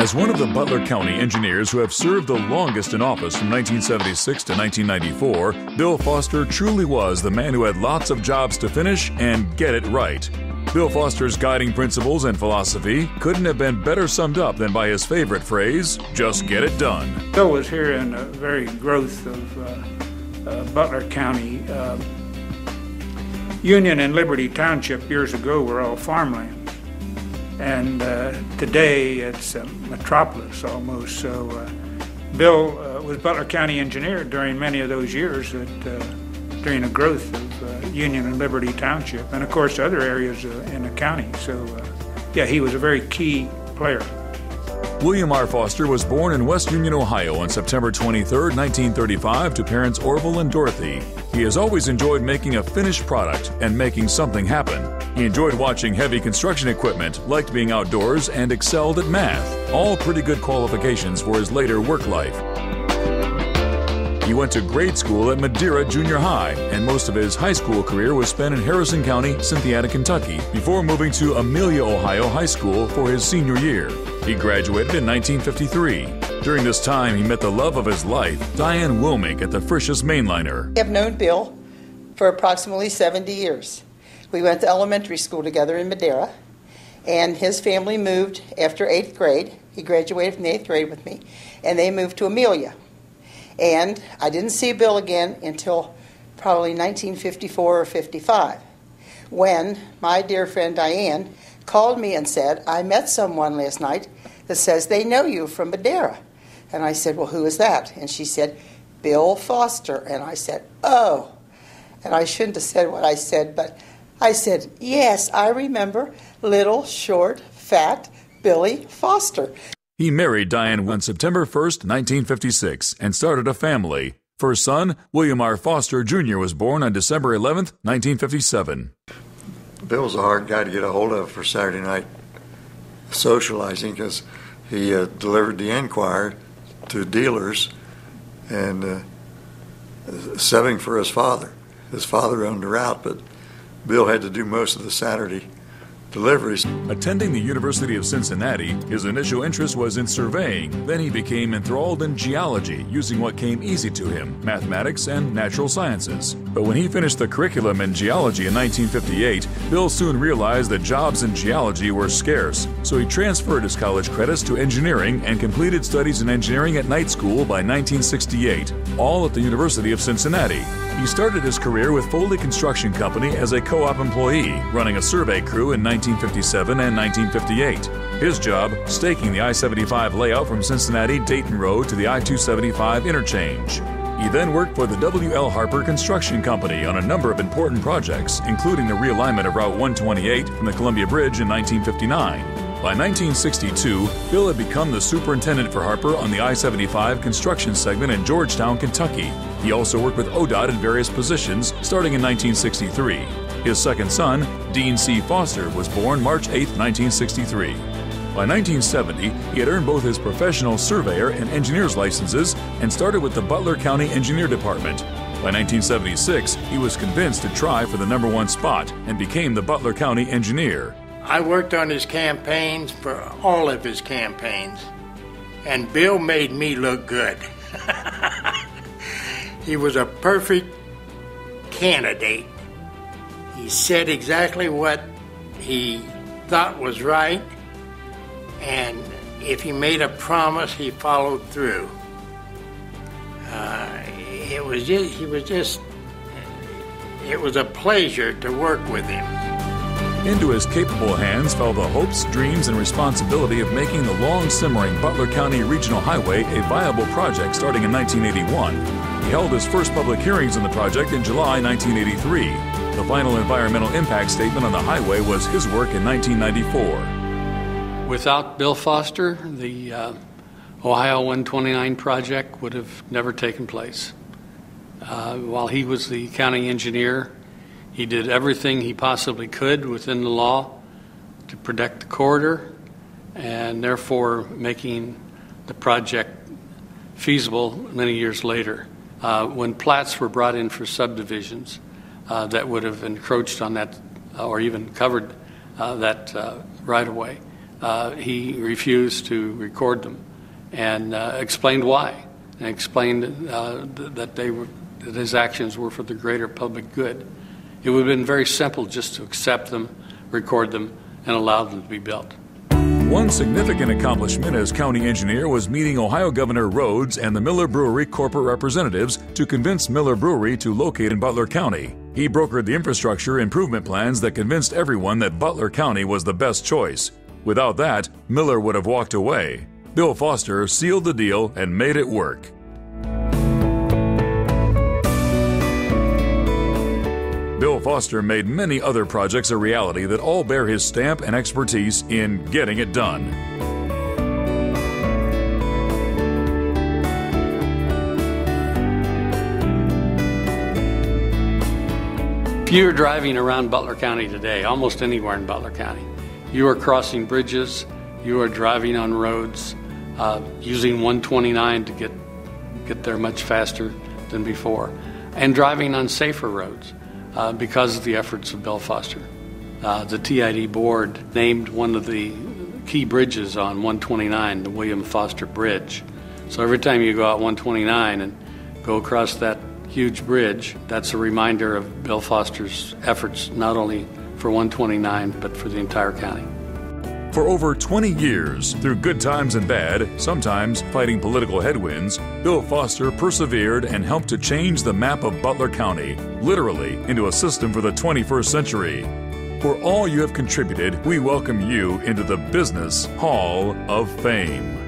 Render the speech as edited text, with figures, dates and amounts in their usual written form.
As one of the Butler County engineers who have served the longest in office from 1976 to 1994, Bill Foster truly was the man who had lots of jobs to finish and get it right. Bill Foster's guiding principles and philosophy couldn't have been better summed up than by his favorite phrase, just get it done. Bill was here in the very growth of Butler County. Union and Liberty Township years ago were all farmlands, and today it's a metropolis almost. So Bill was Butler County engineer during many of those years during the growth of Union and Liberty Township, and of course other areas in the county. So yeah, he was a very key player. William R. Foster was born in West Union, Ohio on September 23, 1935 to parents Orville and Dorothy. He has always enjoyed making a finished product and making something happen. He enjoyed watching heavy construction equipment, liked being outdoors, and excelled at math, all pretty good qualifications for his later work life. He went to grade school at Madeira Junior High, and most of his high school career was spent in Harrison County, Cynthiana, Kentucky, before moving to Amelia, Ohio High School for his senior year. He graduated in 1953. During this time, he met the love of his life, Diane Wilmink, at the Frisch's Mainliner. I have known Bill for approximately 70 years. We went to elementary school together in Madeira, and his family moved after 8th grade. He graduated from the 8th grade with me, and they moved to Amelia. And I didn't see Bill again until probably 1954 or 55, when my dear friend Diane called me and said, I met someone last night that says they know you from Madeira. And I said, well, who is that? And she said, Bill Foster. And I said, oh. And I shouldn't have said what I said, but I said, yes, I remember little, short, fat Billy Foster. He married Diane on September 1st, 1956, and started a family. First son, William R. Foster Jr., was born on December 11th, 1957. Bill's a hard guy to get a hold of for Saturday night socializing because he delivered the Enquirer to dealers and subbing for his father. His father owned the route, but Bill had to do most of the Saturday deliveries. Attending the University of Cincinnati, his initial interest was in surveying. Then he became enthralled in geology, using what came easy to him, mathematics and natural sciences. But when he finished the curriculum in geology in 1958, Bill soon realized that jobs in geology were scarce, so he transferred his college credits to engineering and completed studies in engineering at night school by 1968, all at the University of Cincinnati. He started his career with Foley Construction Company as a co-op employee, running a survey crew in 1957 and 1958. His job, staking the I-75 layout from Cincinnati-Dayton Road to the I-275 interchange. He then worked for the W.L. Harper Construction Company on a number of important projects, including the realignment of Route 128 from the Columbia Bridge in 1959. By 1962, Bill had become the superintendent for Harper on the I-75 construction segment in Georgetown, Kentucky. He also worked with ODOT in various positions, starting in 1963. His second son, Dean C. Foster, was born March 8, 1963. By 1970, he had earned both his professional surveyor and engineer's licenses and started with the Butler County Engineer Department. By 1976, he was convinced to try for the #1 spot and became the Butler County Engineer. I worked on his campaigns for all of his campaigns, and Bill made me look good. He was a perfect candidate. He said exactly what he thought was right, and if he made a promise, he followed through. It was a pleasure to work with him. Into his capable hands fell the hopes, dreams, and responsibility of making the long-simmering Butler County Regional Highway a viable project starting in 1981. He held his first public hearings on the project in July 1983. The final environmental impact statement on the highway was his work in 1994. Without Bill Foster, the Ohio 129 project would have never taken place. While he was the county engineer, he did everything he possibly could within the law to protect the corridor and therefore making the project feasible many years later. When plats were brought in for subdivisions that would have encroached on that or even covered that right-of-way, he refused to record them and explained why, and explained that his actions were for the greater public good. It would have been very simple just to accept them, record them, and allow them to be built. One significant accomplishment as county engineer was meeting Ohio Governor Rhodes and the Miller Brewery corporate representatives to convince Miller Brewery to locate in Butler County. He brokered the infrastructure improvement plans that convinced everyone that Butler County was the best choice. Without that, Miller would have walked away. Bill Foster sealed the deal and made it work. Bill Foster made many other projects a reality that all bear his stamp and expertise in getting it done. If you're driving around Butler County today, almost anywhere in Butler County, you are crossing bridges, you are driving on roads, using 129 to get there much faster than before, and driving on safer roads. Because of the efforts of Bill Foster. The TID board named one of the key bridges on 129 the William Foster Bridge. So every time you go out 129 and go across that huge bridge, that's a reminder of Bill Foster's efforts not only for 129 but for the entire county. For over 20 years, through good times and bad, sometimes fighting political headwinds, Bill Foster persevered and helped to change the map of Butler County, literally into a system for the 21st century. For all you have contributed, we welcome you into the Business Hall of Fame.